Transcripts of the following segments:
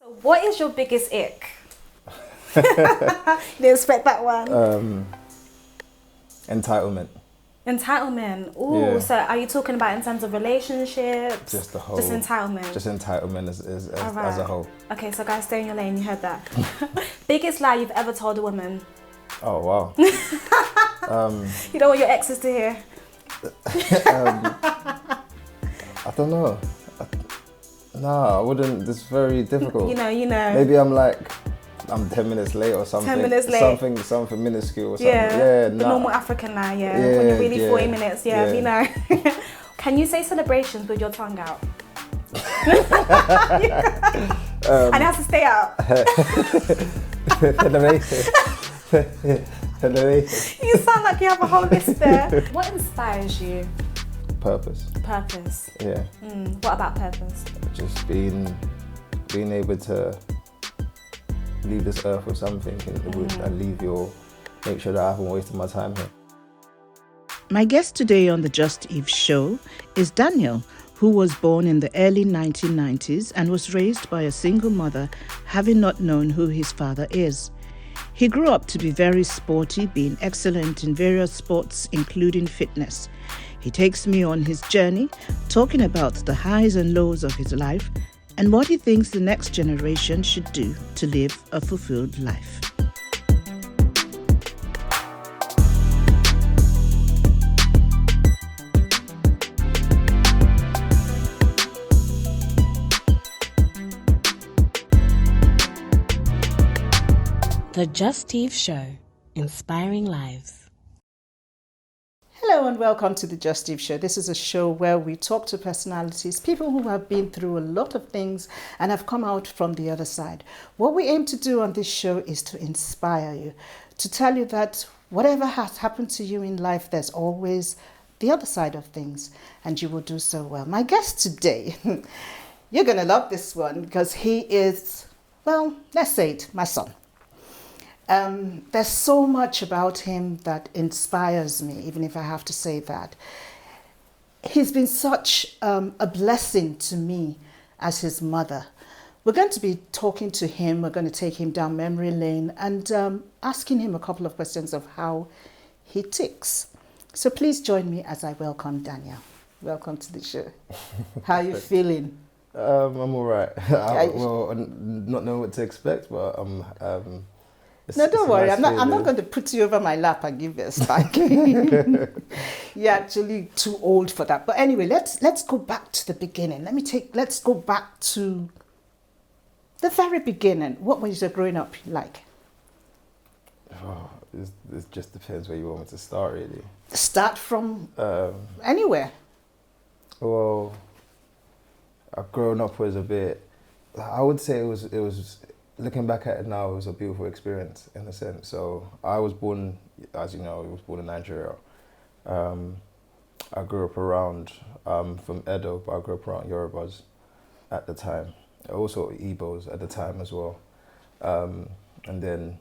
What is your biggest ick? Didn't expect that one. Entitlement. Entitlement. Ooh, Yeah. so are you talking about in terms of relationships? Just the whole. Just entitlement. Just entitlement as a whole. Okay, so guys, stay in your lane. You heard that. Biggest lie you've ever told a woman? Oh wow. You don't want your exes to hear. I don't know. I wouldn't. It's very difficult. You know. Maybe I'm 10 minutes late or something. 10 minutes late. Something minuscule or something. Yeah, the normal African lie, when you're really 40 minutes, you know. Can you say celebrations with your tongue out? And it has to stay out. You sound like you have a whole list there. What inspires you? Purpose. Purpose. Yeah. What about purpose? Just being able to leave this earth with something and make sure that I haven't wasted my time here. My guest today on the Just Eve show is Daniel, who was born in the early 1990s and was raised by a single mother, having not known who his father is. He grew up to be very sporty, being excellent in various sports, including fitness. He takes me on his journey, talking about the highs and lows of his life and what he thinks the next generation should do to live a fulfilled life. The Just Eve Show, inspiring lives. Hello and welcome to the Just Eve Show. This is a show where we talk to personalities, people who have been through a lot of things and have come out from the other side. What we aim to do on this show is to inspire you, to tell you that whatever has happened to you in life, there's always the other side of things, and you will do so well. My guest today, you're going to love this one because he is, well, let's say it, my son. There's so much about him that inspires me, even if I have to say that. He's been such a blessing to me as his mother. We're going to be talking to him. We're going to take him down memory lane and asking him a couple of questions of how he ticks. So please join me as I welcome Daniel. Welcome to the show. How are you feeling? I'm all right. Well, not knowing what to expect, but no, don't worry. I'm not going to put you over my lap and give you a spanking. You're actually too old for that. But anyway, let's go back to the beginning. Let's go back to the very beginning. What was your growing up like? Oh, it just depends where you want me to start, really. Start from anywhere. Well, growing up was a bit. I would say it was. Looking back at it now, it was a beautiful experience in a sense. So I was born, as you know, I was born in Nigeria. I grew up around, from Edo, but I grew up around Yorubas at the time. Also Igbos at the time as well. And then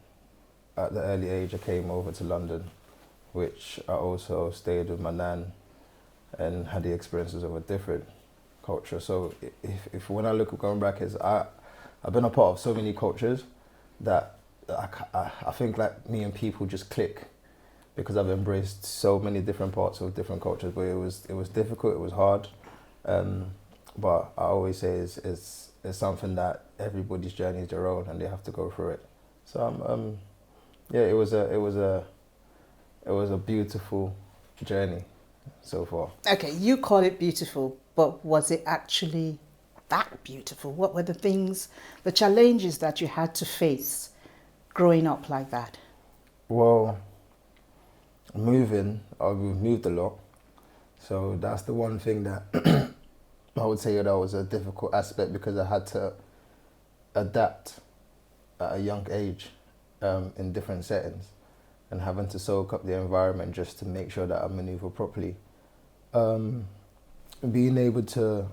at the early age, I came over to London, which I also stayed with my nan and had the experiences of a different culture. So if when I look at going back, I've been a part of so many cultures that I think like me and people just click because I've embraced so many different parts of different cultures. But it was difficult, it was hard, but I always say it's something that everybody's journey is their own and they have to go through it. So it was a beautiful journey so far. Okay, you call it beautiful, but was it actually that beautiful? What were the challenges that you had to face growing up like that? Well, we've moved a lot. So that's the one thing that I would say that was a difficult aspect because I had to adapt at a young age in different settings and having to soak up the environment just to make sure that I maneuver properly. Being able to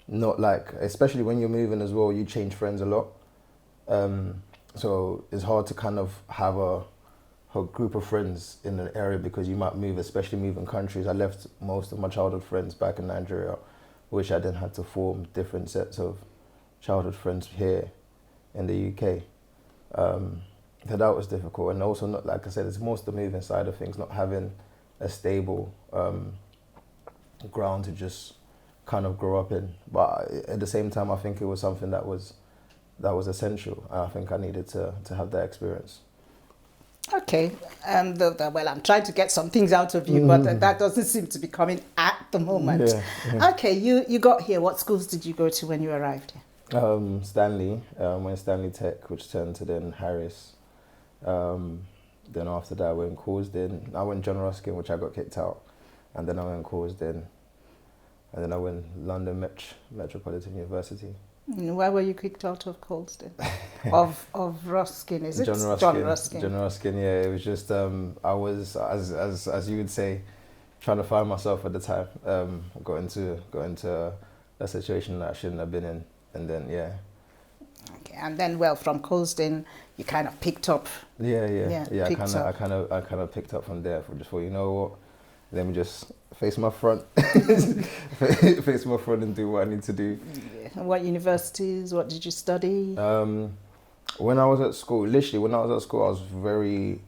not especially when you're moving as well, you change friends a lot. So it's hard to kind of have a group of friends in an area because you might move, especially moving countries. I left most of my childhood friends back in Nigeria, which I then had to form different sets of childhood friends here in the UK. So that was difficult, and also, not like I said, it's most the moving side of things, not having a stable ground to just kind of grow up in. But at the same time, I think it was something that was essential. I think I needed to have that experience. Okay, and well, I'm trying to get some things out of you, but that doesn't seem to be coming at the moment. Yeah. Okay, you got here. What schools did you go to when you arrived here? Stanley, went Stanley Tech, which turned to then Harris. Then after that, I went Causden. I went John Ruskin, which I got kicked out, and then I went Causden, and then I went London Metropolitan University. Why were you kicked out of Causden? of Ruskin, is it? John Ruskin. John Ruskin. John Ruskin, yeah. It was just I was, as you would say, trying to find myself at the time. Got into a situation that I shouldn't have been in, and then yeah. Okay, and then well, from Causden, you kind of picked up. Yeah. I kind of picked up from there. Just for, you know what, let me just face my front, face my front and do what I need to do. Yeah. What universities? What did you study? When I was at school, I was very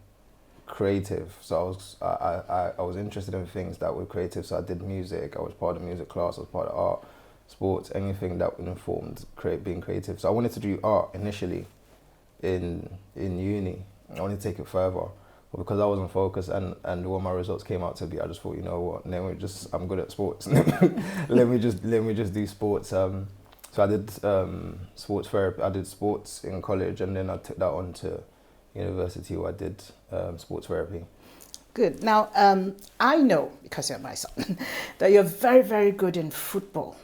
creative. So I was interested in things that were creative. So I did music. I was part of music class. I was part of art, sports, anything that informed being creative. So I wanted to do art initially in uni. I wanted to take it further. But because I wasn't focused and when my results came out to be, I just thought, you know what, I'm good at sports. let me just do sports. So I did sports therapy. I did sports in college, and then I took that on to university where I did sports therapy. Good. Now, I know, because you're my son, that you're very, very good in football.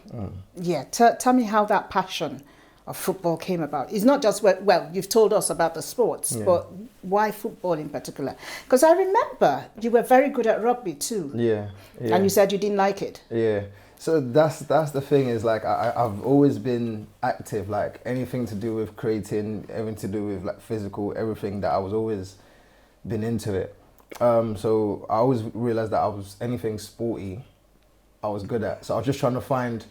Yeah. Tell me how that passion of football came about. It's not just, well, you've told us about the sports, but why football in particular? Because I remember you were very good at rugby too. Yeah. And you said you didn't like it. Yeah. So that's the thing, is like I've always been active, like anything to do with creating, everything to do with like physical, everything, that I was always been into it. So I always realized that anything sporty I was good at. So I was just trying to find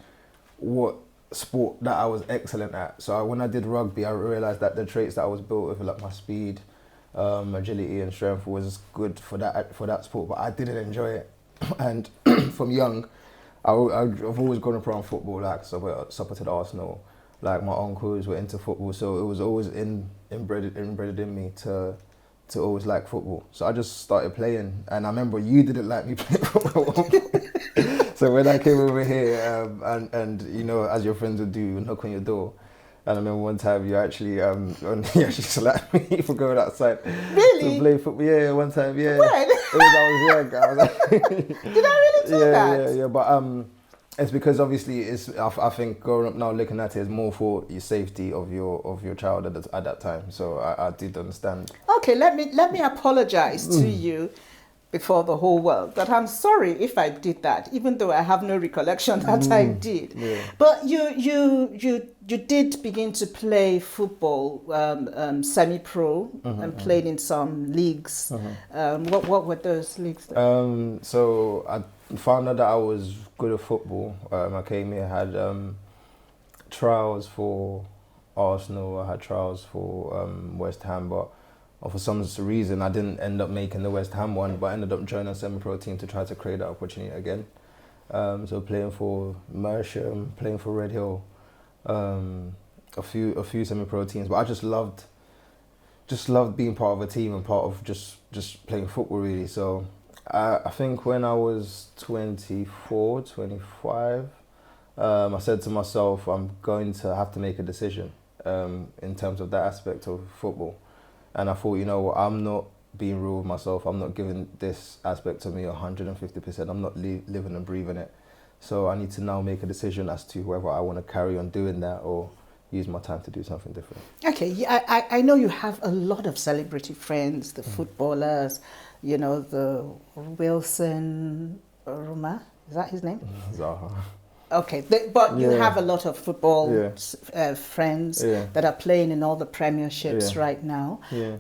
what sport that I was excellent at. So when I did rugby, I realized that the traits that I was built with, like my speed, agility and strength, was good for that sport, but I didn't enjoy it. And from young, I've always gone around football, like supported Arsenal. Like my uncles were into football, so it was always inbred in me to always like football. So I just started playing, and I remember you didn't like me playing football. So when I came over here, and you know, as your friends would do, you knock on your door. And I remember one time you actually slapped me for going outside to play football. Yeah, one time, yeah. When? I was young. Did I really do that? Yeah. But it's because obviously I think growing up now, looking at it, is more for your safety of your child at that time. So I did understand. Okay, let me apologize to you before the whole world, but I'm sorry if I did that, even though I have no recollection that I did. Yeah. But you did begin to play football semi-pro and played in some leagues. What were those leagues? So I found out that I was good at football. I came here, had trials for Arsenal. I had trials for West Ham, but for some reason I didn't end up making the West Ham one, but I ended up joining a semi-pro team to try to create that opportunity again. So playing for Mersham, playing for Red Hill, a few semi-pro teams. But I just loved being part of a team and part of just playing football, really. So I think when I was 24, 25, I said to myself, I'm going to have to make a decision in terms of that aspect of football. And I thought, you know what, I'm not being real with myself. I'm not giving this aspect of me 150%. I'm not living and breathing it. So I need to now make a decision as to whether I want to carry on doing that or use my time to do something different. Okay, yeah, I know you have a lot of celebrity friends, the footballers, you know, the Wilson Roma, is that his name? Zaha. Okay, but you have a lot of football friends that are playing in all the premierships right now. Yeah.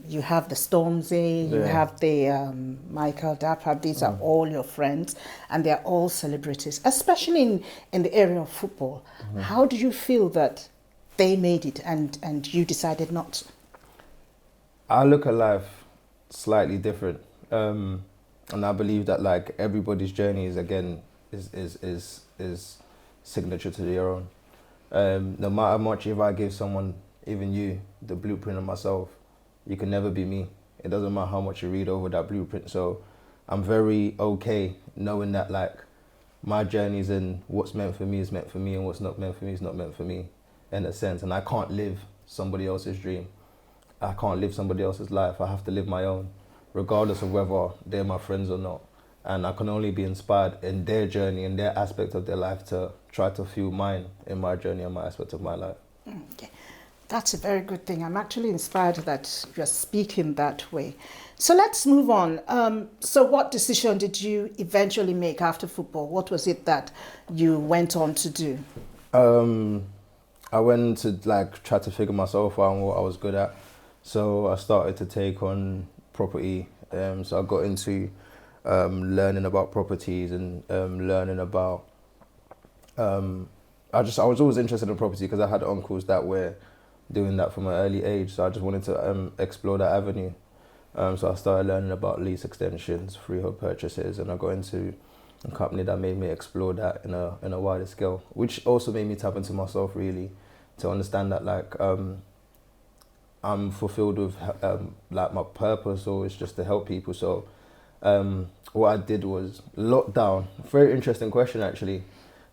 You have the Stormzy, you have the Michael Dapper. These are all your friends, and they're all celebrities, especially in the area of football. How do you feel that they made it and you decided not to? I look at life slightly different, and I believe that like everybody's journey is signature to their own. No matter how much if I give someone, even you, the blueprint of myself, you can never be me. It doesn't matter how much you read over that blueprint. So I'm very okay knowing that like my journey's in what's meant for me is meant for me, and what's not meant for me is not meant for me, in a sense. And I can't live somebody else's dream. I can't live somebody else's life. I have to live my own, regardless of whether they're my friends or not. And I can only be inspired in their journey, in their aspect of their life, to try to fuel mine in my journey and my aspect of my life. Okay. That's a very good thing. I'm actually inspired that you're speaking that way. So let's move on. So what decision did you eventually make after football? What was it that you went on to do? I went to like try to figure myself out and what I was good at. So I started to take on property. So I got into learning about properties and learning about. I was always interested in property because I had uncles that were doing that from an early age. So I just wanted to explore that avenue. So I started learning about lease extensions, freehold purchases, and I got into a company that made me explore that in a wider scale, which also made me tap into myself really, to understand that like I'm fulfilled with like my purpose, or it's just to help people. So what I did was lockdown. Very interesting question actually,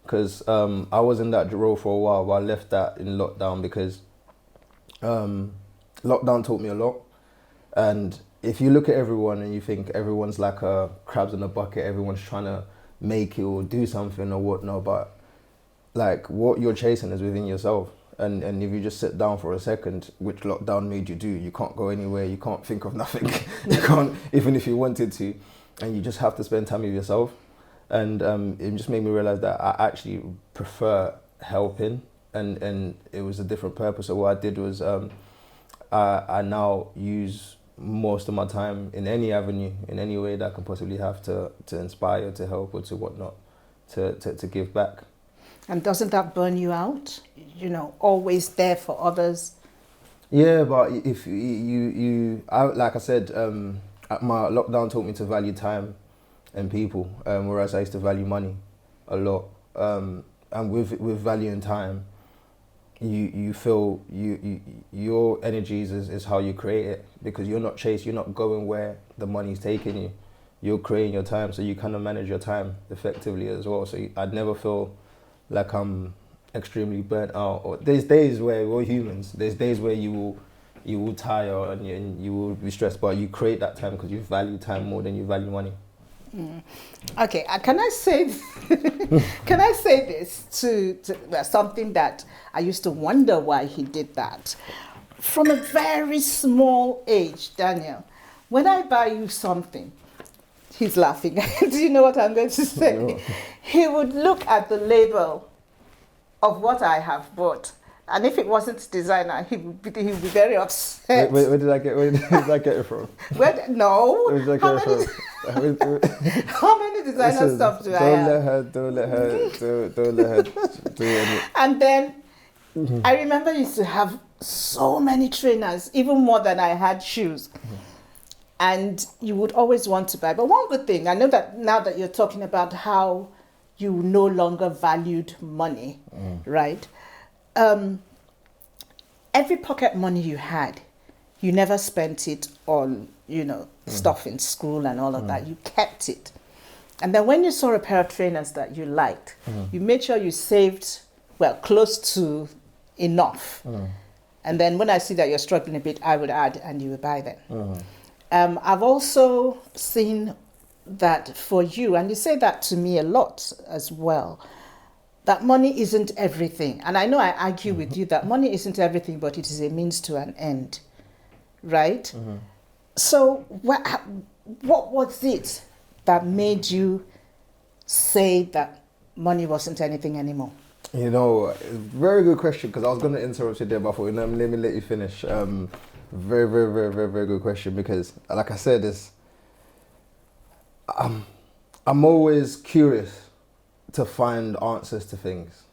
because I was in that role for a while, but I left that in lockdown because lockdown taught me a lot. And if you look at everyone and you think everyone's like a crabs in a bucket, everyone's trying to make it or do something or whatnot, but like what you're chasing is within yourself. And if you just sit down for a second, which lockdown made you do, you can't go anywhere, you can't think of nothing, you can't, even if you wanted to, and you just have to spend time with yourself. And it just made me realize that I actually prefer helping, and it was a different purpose. So what I did was I now use most of my time in any avenue, in any way that I can possibly have to inspire, to help, or to whatnot, to give back. And doesn't that burn you out? You know, always there for others. Yeah, but if like I said, my lockdown taught me to value time and people, whereas I used to value money a lot. And with valuing time, you feel your energies is how you create it, because you're not going where the money's taking you. You're creating your time, so you kind of manage your time effectively as well. So I'd never feel like I'm extremely burnt out. Or there's days where we're humans. There's days where you will tire and you will be stressed, but you create that time because you value time more than you value money. Okay, can I say this to something that I used to wonder why he did that. From a very small age, Daniel, when I buy you something, he's laughing. Do you know what I'm going to say? No. He would look at the label of what I have bought, and if it wasn't designer, he would be very upset. Where did I get it from? Where did I get it from? How many designer stuff do I have? Don't let her do it. And then I remember I used to have so many trainers, even more than I had shoes. And you would always want to buy. But one good thing, I know that now that you're talking about how you no longer valued money, right? Every pocket money you had, you never spent it on, stuff in school and all of that. You kept it. And then when you saw a pair of trainers that you liked, you made sure you saved, close to enough. And then when I see that you're struggling a bit, I would add and you would buy them. I've also seen that for you, and you say that to me a lot as well, that money isn't everything. And I know I argue with you that money isn't everything, but it is a means to an end, right? So what was it that made you say that money wasn't anything anymore? You know, very good question, because I was going to interrupt you there, but I thought, you know, let me let you finish. Very, very, very, very, very good question, because, like I said, I'm always curious to find answers to things.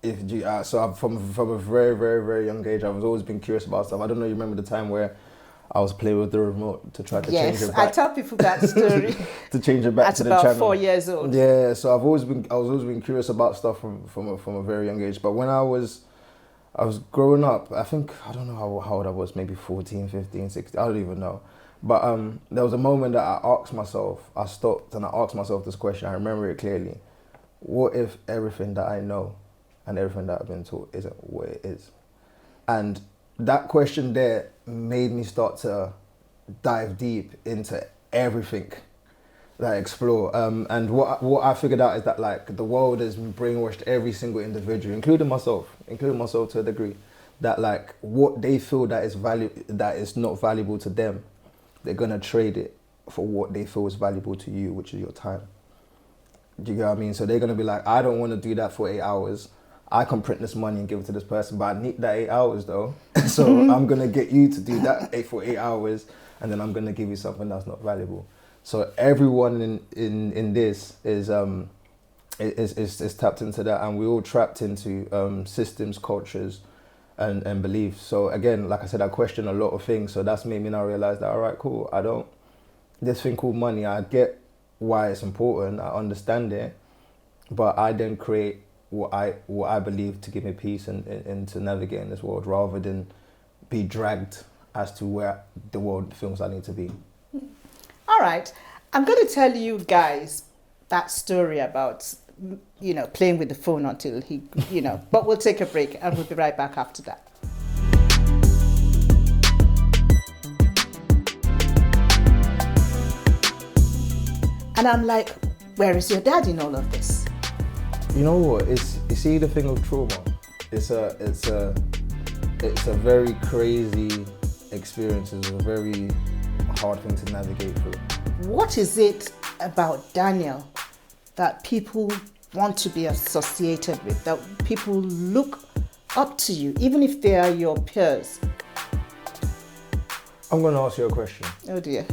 So I'm from a very, very, very young age, I've always been curious about stuff. I don't know, you remember the time where I was playing with the remote to try to change it back. Yes, I tell people that story. To change it back to the channel. At about 4 years old. Yeah, so I was always been curious about stuff from a very young age. But when I was growing up, I don't know how old I was, maybe 14, 15, 16, I don't even know. But there was a moment that I stopped and I asked myself this question, I remember it clearly. What if everything that I know and everything that I've been taught isn't what it is? And that question there made me start to dive deep into everything that I explore. And what I figured out is that, like, the world has brainwashed every single individual, including myself to a degree, that, like, what they feel that is not valuable to them, they're gonna trade it for what they feel is valuable to you, which is your time. Do you get what I mean? So they're gonna be like, I don't want to do that for 8 hours. I can print this money and give it to this person, but I need that 8 hours though. So I'm gonna get you to do that for 8 hours, and then I'm gonna give you something that's not valuable. So everyone in this is tapped into that, and we're all trapped into systems, cultures, and beliefs. So again, like I said, I question a lot of things. So that's made me now realize that, all right, cool. This thing called money, I get why it's important. I understand it, but I then create what I believe to give me peace and to navigate in this world, rather than be dragged as to where the world feels I need to be. All right, I'm going to tell you guys that story about, you know, playing with the phone until he, you know, but we'll take a break and we'll be right back after that. And I'm like, where is your dad in all of this? You know what? You see the thing of trauma. It's a very crazy experience. It's a very hard thing to navigate through. What is it about Daniel that people want to be associated with, that people look up to you, even if they are your peers? I'm going to ask you a question. Oh dear.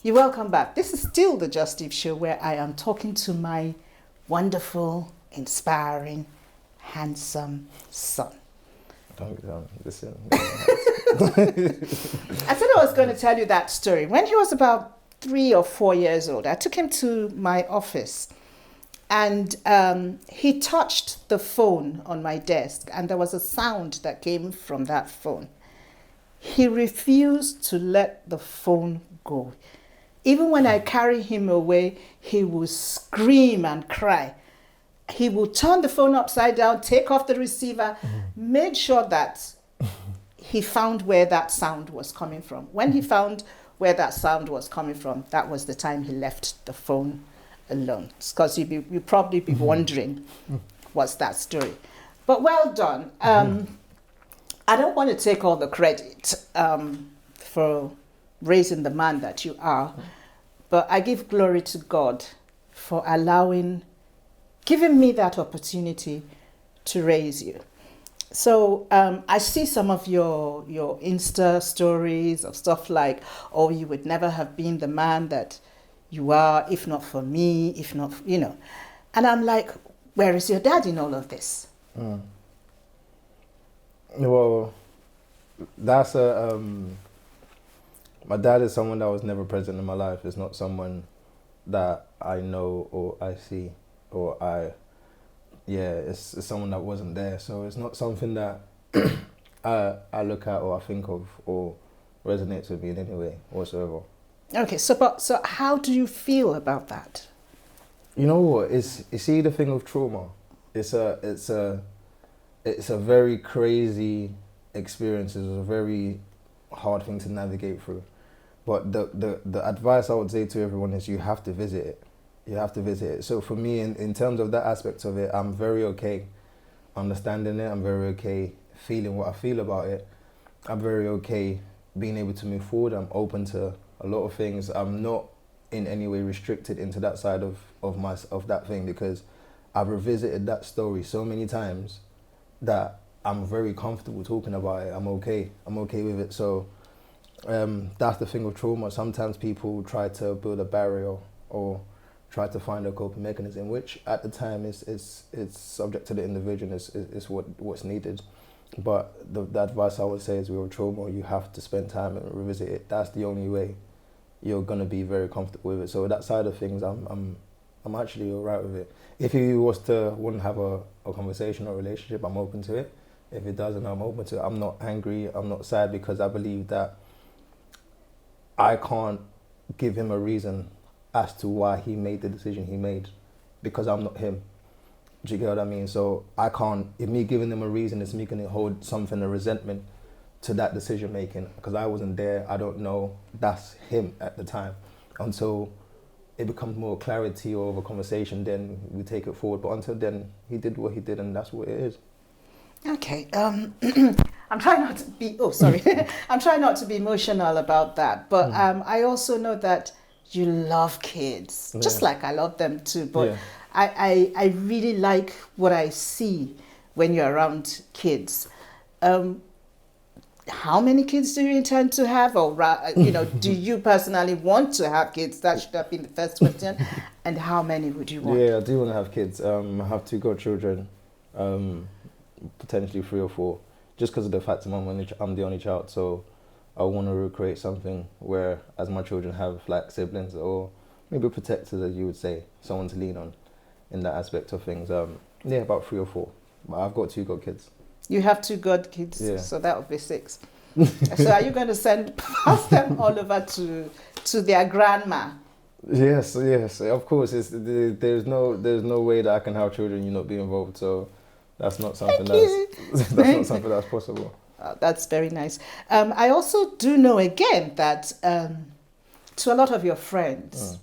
You're welcome back. This is still the Just Steve Show, where I am talking to my wonderful, inspiring, handsome son. Don't listen. I said I was going to tell you that story. When he was about 3 or 4 years old, I took him to my office, and he touched the phone on my desk, and there was a sound that came from that phone. He refused to let the phone go. Even when I carry him away, he will scream and cry. He will turn the phone upside down, take off the receiver, made sure that he found where that sound was coming from. When he found where that sound was coming from, that was the time he left the phone alone. Because you'd probably be wondering, what's that story? But well done. I don't want to take all the credit for raising the man that you are, but I give glory to God for giving me that opportunity to raise you. So I see some of your Insta stories of stuff like, oh, you would never have been the man that you are if not for me, if not, you know. And I'm like, where is your dad in all of this? Well, that's my dad is someone that was never present in my life. It's not someone that I know or I see or it's someone that wasn't there. So it's not something that I look at or I think of or resonates with me in any way whatsoever. Okay, so how do you feel about that? You know what? You see the thing of trauma. It's a very crazy experience. It's a very hard thing to navigate through. But the advice I would say to everyone is you have to visit it. You have to visit it. So for me, in terms of that aspect of it, I'm very okay understanding it. I'm very okay feeling what I feel about it. I'm very okay being able to move forward. I'm open to a lot of things. I'm not in any way restricted into that side of that thing, because I've revisited that story so many times that I'm very comfortable talking about it. I'm okay with it. So that's the thing with trauma. Sometimes people try to build a barrier or try to find a coping mechanism, which at the time is subject to the individual, is what's needed. But the advice I would say is with trauma, you have to spend time and revisit it. That's the only way you're gonna be very comfortable with it. So that side of things, I'm actually alright with it. If he was to want to have a conversation or relationship, I'm open to it. If it doesn't, I'm open to it. I'm not angry, I'm not sad, because I believe that I can't give him a reason as to why he made the decision he made, because I'm not him. Do you get what I mean? So I can't, if me giving him a reason, it's me going to hold something, a resentment to that decision making, because I wasn't there, I don't know, that's him at the time. Until it becomes more clarity or of a conversation, then we take it forward. But until then, he did what he did, and that's what it is. Okay, I'm trying not to be, I'm trying not to be emotional about that, but I also know that you love kids, just like I love them too, but I really like what I see when you're around kids. How many kids do you intend to have, or do you personally want to have kids? That should have been the first question. And how many would you want? Yeah, I do want to have kids. I have 2 godchildren, potentially 3 or 4, just because of the fact that I'm the only child. So I want to recreate something where, as my children have like siblings or maybe protectors, as you would say, someone to lean on in that aspect of things. About 3 or 4. But I've got 2 godkids. You have 2 godkids, so that would be 6. So are you going to pass them all over to their grandma? Yes, of course. There's no way that I can have children, you not be involved. So that's not something not something that's possible. That's very nice. I also do know again that to a lot of your friends,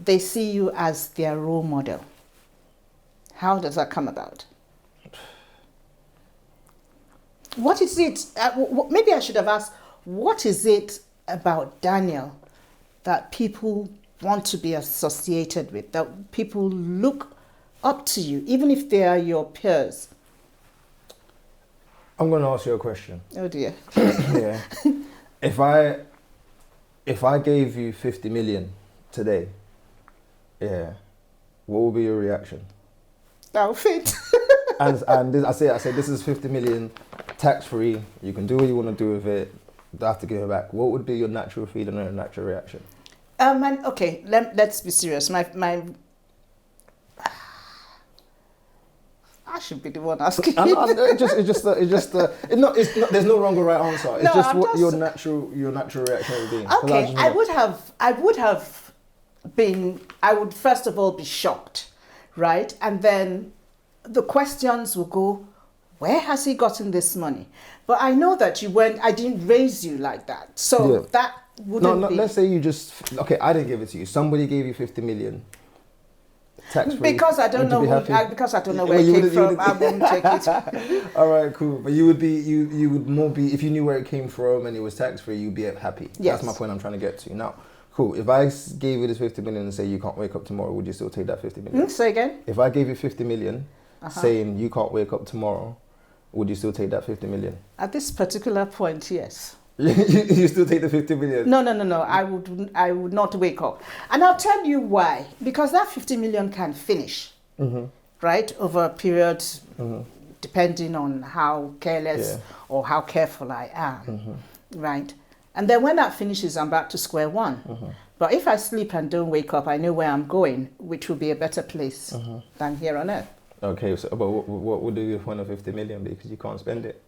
they see you as their role model. How does that come about? What is it? Maybe I should have asked, what is it about Daniel that people want to be associated with, that people look up to you, even if they are your peers? I'm going to ask you a question. Oh dear. Yeah. If I gave you 50 million today, what would be your reaction? That'll fit. and this, I say this is 50 million, tax free. You can do what you want to do with it. Don't have to give it back. What would be your natural feeling or natural reaction? Okay, let's be serious. My I should be the one asking. There's no wrong or right answer. It's what your natural reaction would be. Okay, I would first of all be shocked, right? And then the questions will go, where has he gotten this money? But I know that I didn't raise you like that. So that wouldn't be. Let's say you I didn't give it to you. Somebody gave you 50 million. Tax-free. Because I don't know where it came from. I wouldn't take it. All right, cool. But you would more be, if you knew where it came from and it was tax-free, you'd be happy. Yes. That's my point I'm trying to get to. Now, cool. If I gave you this 50 million and say you can't wake up tomorrow, would you still take that 50 million? Say again? If I gave you 50 million saying you can't wake up tomorrow, would you still take that 50 million? At this particular point, yes. You still take the 50 million? No. I would not wake up. And I'll tell you why. Because that 50 million can finish, right? Over a period, depending on how careless or how careful I am, right? And then when that finishes, I'm back to square one. But if I sleep and don't wake up, I know where I'm going, which will be a better place than here on earth. Okay, so but what would you want of 50 million be? Because you can't spend it.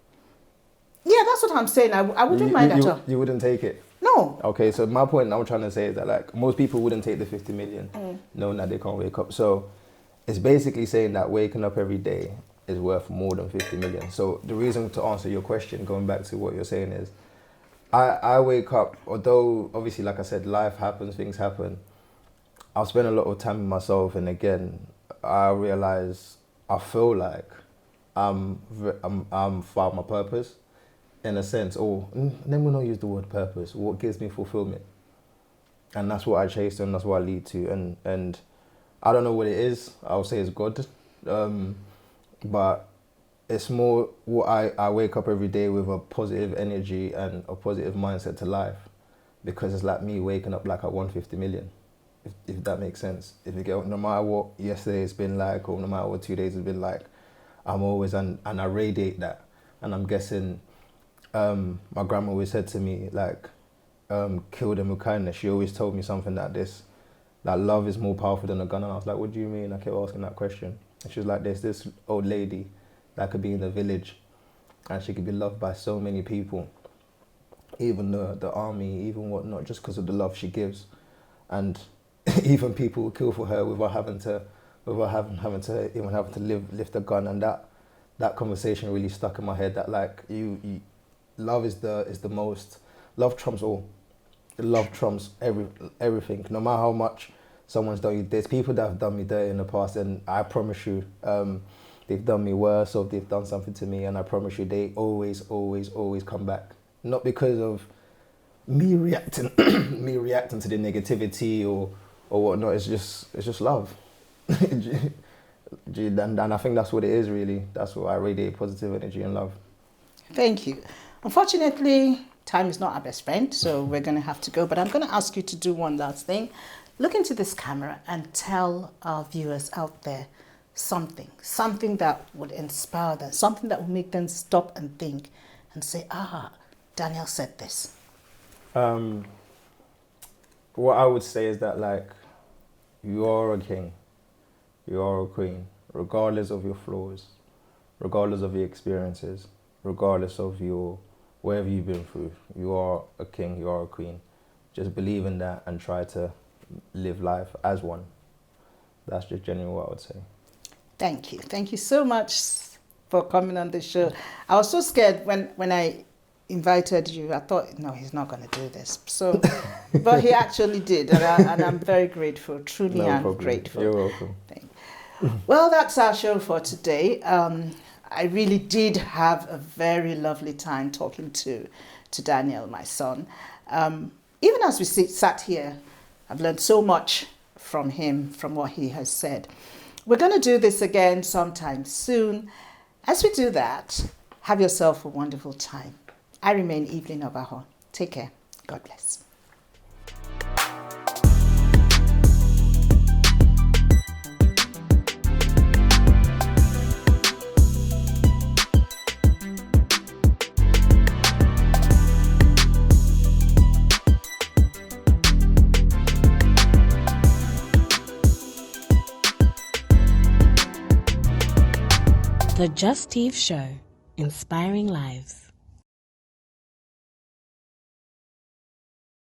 Yeah, that's what I'm saying. I wouldn't mind at all. You wouldn't take it? No. Okay, so my point I'm trying to say is that like most people wouldn't take the 50 million knowing that they can't wake up. So it's basically saying that waking up every day is worth more than 50 million. So the reason to answer your question, going back to what you're saying, is I wake up, although obviously like I said, life happens, things happen. I've spent a lot of time with myself, and again, I feel like I'm found my purpose. In a sense, or then we'll not use the word purpose. What gives me fulfillment? and that's what I chase and that's what I lead to. And I don't know what it is. I'll say it's God, but it's more what I wake up every day with a positive energy and a positive mindset to life, because it's like me waking up like at 150 million, if that makes sense. If you get, no matter what yesterday's been like, or no matter what 2 days has been like, I'm always, and I radiate that. And I'm guessing my grandma always said to me, like, kill them with kindness. She always told me something like this, that love is more powerful than a gun. And I was like, what do you mean? I kept asking that question. And she was like, there's this old lady that could be in the village and she could be loved by so many people, even the army, even whatnot, just because of the love she gives. And even people will kill for her without having to lift a gun. And that conversation really stuck in my head, that like love is the most, love trumps all. Love trumps everything. No matter how much someone's done you, there's people that have done me dirty in the past, and I promise you, they've done me worse, or they've done something to me, and I promise you, they always come back. Not because of me reacting to the negativity or whatnot. It's just love. And I think that's what it is, really. That's what I radiate, positive energy and love. Thank you. Unfortunately, time is not our best friend, so we're going to have to go. But I'm going to ask you to do one last thing. Look into this camera and tell our viewers out there something that would inspire them, something that will make them stop and think and say, Daniel said this. What I would say is that, like, you are a king, you are a queen, regardless of your flaws, regardless of your experiences, regardless of wherever you've been through. You are a king, you are a queen. Just believe in that and try to live life as one. That's just genuinely what I would say. Thank you. Thank you so much for coming on the show. I was so scared when I invited you. I thought, no, he's not going to do this. So, but he actually did, and I'm very grateful. Truly, I'm grateful. You're welcome. Well, that's our show for today. I really did have a very lovely time talking to Daniel, my son. Even as we sat here, I've learned so much from him, from what he has said. We're going to do this again sometime soon. As we do that, have yourself a wonderful time. I remain Evelyn Obahor. Take care. God bless. The Just Steve Show, inspiring lives.